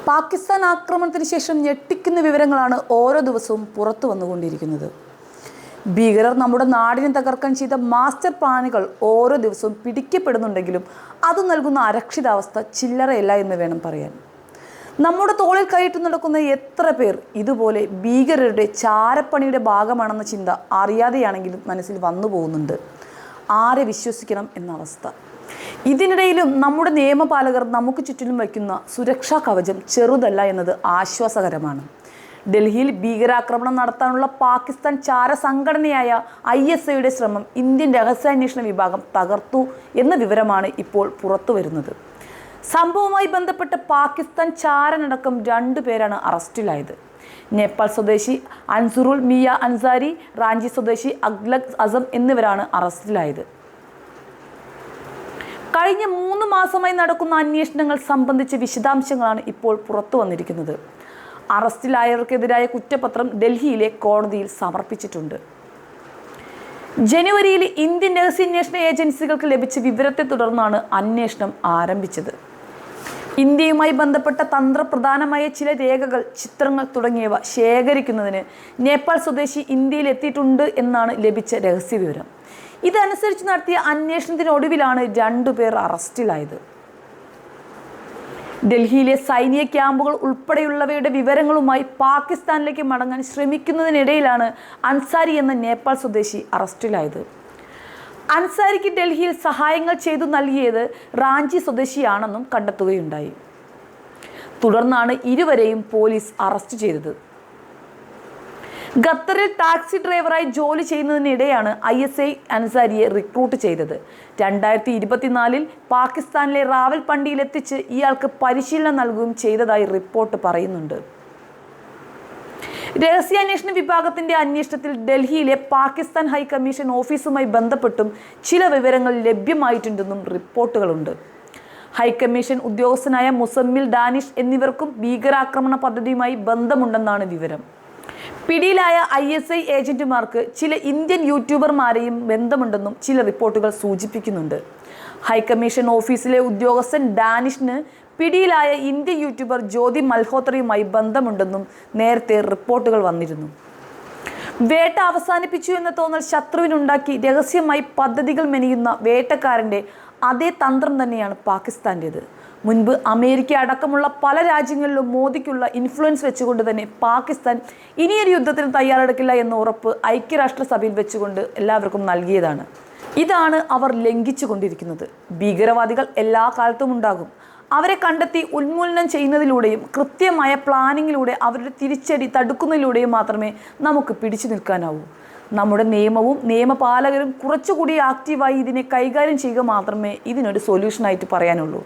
പാകിസ്ഥാൻ ആക്രമണത്തിന് ശേഷം ഞെട്ടിക്കുന്ന വിവരങ്ങളാണ് ഓരോ ദിവസവും പുറത്തു വന്നുകൊണ്ടിരിക്കുന്നത്. ഭീകരർ നമ്മുടെ നാടിനെ തകർക്കാൻ ചെയ്ത മാസ്റ്റർ പ്ലാനുകൾ ഓരോ ദിവസവും പിടിക്കപ്പെടുന്നുണ്ടെങ്കിലും അത് നൽകുന്ന അരക്ഷിതാവസ്ഥ ചില്ലറയല്ല എന്ന് വേണം പറയാൻ. നമ്മുടെ തോളിൽ കയറ്റി നടക്കുന്ന എത്ര പേർ ഇതുപോലെ ഭീകരരുടെ ചാരപ്പണിയുടെ ഭാഗമാണെന്ന ചിന്ത അറിയാതെയാണെങ്കിലും മനസ്സിൽ വന്നു പോകുന്നുണ്ട്. ആരെ വിശ്വസിക്കണം എന്ന അവസ്ഥ. ഇതിനിടയിലും നമ്മുടെ നിയമപാലകർ നമുക്ക് ചുറ്റിലും വയ്ക്കുന്ന സുരക്ഷാ കവചം ചെറുതല്ല എന്നത് ആശ്വാസകരമാണ്. ഡൽഹിയിൽ ഭീകരാക്രമണം നടത്താനുള്ള പാകിസ്ഥാൻ ചാര സംഘടനയായ ISIയുടെ ശ്രമം ഇന്ത്യൻ രഹസ്യാന്വേഷണ വിഭാഗം തകർത്തു എന്ന വിവരമാണ് ഇപ്പോൾ പുറത്തു വരുന്നത്. സംഭവവുമായി ബന്ധപ്പെട്ട് പാകിസ്ഥാൻ ചാരനടക്കം 2 പേരാണ് അറസ്റ്റിലായത്. നേപ്പാൾ സ്വദേശി അൻസുറുൽ മിയ അൻസാരി, റാഞ്ചി സ്വദേശി അഖ്ലഖ് അസം എന്നിവരാണ് അറസ്റ്റിലായത്. കഴിഞ്ഞ 3 മാസമായി നടക്കുന്ന അന്വേഷണങ്ങൾ സംബന്ധിച്ച വിശദാംശങ്ങളാണ് ഇപ്പോൾ പുറത്തു വന്നിരിക്കുന്നത്. അറസ്റ്റിലായവർക്കെതിരായ കുറ്റപത്രം ഡൽഹിയിലെ കോടതിയിൽ സമർപ്പിച്ചിട്ടുണ്ട്. ജനുവരിയിൽ ഇന്ത്യൻ രഹസ്യാന്വേഷണ ഏജൻസികൾക്ക് ലഭിച്ച വിവരത്തെ തുടർന്നാണ് അന്വേഷണം ആരംഭിച്ചത്. ഇന്ത്യയുമായി ബന്ധപ്പെട്ട തന്ത്രപ്രധാനമായ ചില രേഖകൾ, ചിത്രങ്ങൾ തുടങ്ങിയവ ശേഖരിക്കുന്നതിന് നേപ്പാൾ സ്വദേശി ഇന്ത്യയിൽ എത്തിയിട്ടുണ്ട് എന്നാണ് ലഭിച്ച രഹസ്യവിവരം. ഇതനുസരിച്ച് നടത്തിയ അന്വേഷണത്തിനൊടുവിലാണ് 2 പേർ അറസ്റ്റിലായത്. ഡൽഹിയിലെ സൈനിക ക്യാമ്പുകൾ ഉൾപ്പെടെയുള്ളവയുടെ വിവരങ്ങളുമായി പാകിസ്ഥാനിലേക്ക് മടങ്ങാൻ ശ്രമിക്കുന്നതിനിടയിലാണ് അൻസാരി എന്ന നേപ്പാൾ സ്വദേശി അറസ്റ്റിലായത്. അൻസാരിക്ക് ഡൽഹിയിൽ സഹായങ്ങൾ ചെയ്തു നൽകിയത് റാഞ്ചി സ്വദേശിയാണെന്നും കണ്ടെത്തുകയുണ്ടായി. തുടർന്നാണ് ഇരുവരെയും പോലീസ് അറസ്റ്റ് ചെയ്തത്. ഖത്തറിൽ ടാക്സി ഡ്രൈവറായി ജോലി ചെയ്യുന്നതിനിടെയാണ് ISI അൻസാരിയെ റിക്രൂട്ട് ചെയ്തത്. 2024 പാകിസ്ഥാനിലെ റാവൽപിണ്ടിയിലെത്തിച്ച് ഇയാൾക്ക് പരിശീലനം നൽകുകയും ചെയ്തതായി റിപ്പോർട്ട് പറയുന്നുണ്ട്. രഹസ്യാന്വേഷണ വിഭാഗത്തിന്റെ അന്വേഷണത്തിൽ ഡൽഹിയിലെ പാകിസ്ഥാൻ ഹൈക്കമ്മീഷൻ ഓഫീസുമായി ബന്ധപ്പെട്ടും ചില വിവരങ്ങൾ ലഭ്യമായിട്ടുണ്ടെന്നും റിപ്പോർട്ടുകളുണ്ട്. ഹൈക്കമ്മീഷൻ ഉദ്യോഗസ്ഥനായ മുസമ്മിൽ ഡാനിഷ് എന്നിവർക്കും ഭീകരാക്രമണ പദ്ധതിയുമായി ബന്ധമുണ്ടെന്നാണ് വിവരം. പിടിയിലായ ISI ഏജന്റുമാർക്ക് ചില ഇന്ത്യൻ യൂട്യൂബർമാരെയും ബന്ധമുണ്ടെന്നും ചില റിപ്പോർട്ടുകൾ സൂചിപ്പിക്കുന്നുണ്ട്. ഹൈക്കമ്മീഷൻ ഓഫീസിലെ ഉദ്യോഗസ്ഥൻ ഡാനിഷിന് പിടിയിലായ ഇന്ത്യൻ യൂട്യൂബർ ജ്യോതി മൽഹോത്രയുമായി ബന്ധമുണ്ടെന്നും നേരത്തെ റിപ്പോർട്ടുകൾ വന്നിരുന്നു. വേട്ട അവസാനിപ്പിച്ചു എന്ന തോന്നൽ ശത്രുവിനുണ്ടാക്കി രഹസ്യമായി പദ്ധതികൾ മെനയുന്ന വേട്ടക്കാരൻ്റെ അതേ തന്ത്രം തന്നെയാണ് പാകിസ്ഥാൻ്റേത്. മുൻപ് അമേരിക്ക അടക്കമുള്ള പല രാജ്യങ്ങളിലും മോദിക്കുള്ള ഇൻഫ്ലുവൻസ് വെച്ചുകൊണ്ട് തന്നെ പാകിസ്ഥാൻ ഇനിയൊരു യുദ്ധത്തിന് തയ്യാറെടുക്കില്ല എന്ന ഉറപ്പ് ഐക്യരാഷ്ട്രസഭയിൽ വെച്ചുകൊണ്ട് എല്ലാവർക്കും നൽകിയതാണ്. ഇതാണ് അവർ ലംഘിച്ചു കൊണ്ടിരിക്കുന്നത്. ഭീകരവാദികൾ എല്ലാ കാലത്തും ഉണ്ടാകും. അവരെ കണ്ടെത്തി ഉന്മൂലനം ചെയ്യുന്നതിലൂടെയും കൃത്യമായ പ്ലാനിങ്ങിലൂടെ അവരുടെ തിരിച്ചടി തടുക്കുന്നതിലൂടെയും മാത്രമേ നമുക്ക് പിടിച്ചു നിൽക്കാനാവൂ. നമ്മുടെ നിയമവും നിയമപാലകരും കുറച്ചുകൂടി ആക്റ്റീവായി ഇതിനെ കൈകാര്യം ചെയ്യുക മാത്രമേ ഇതിനൊരു സൊല്യൂഷനായിട്ട് പറയാനുള്ളൂ.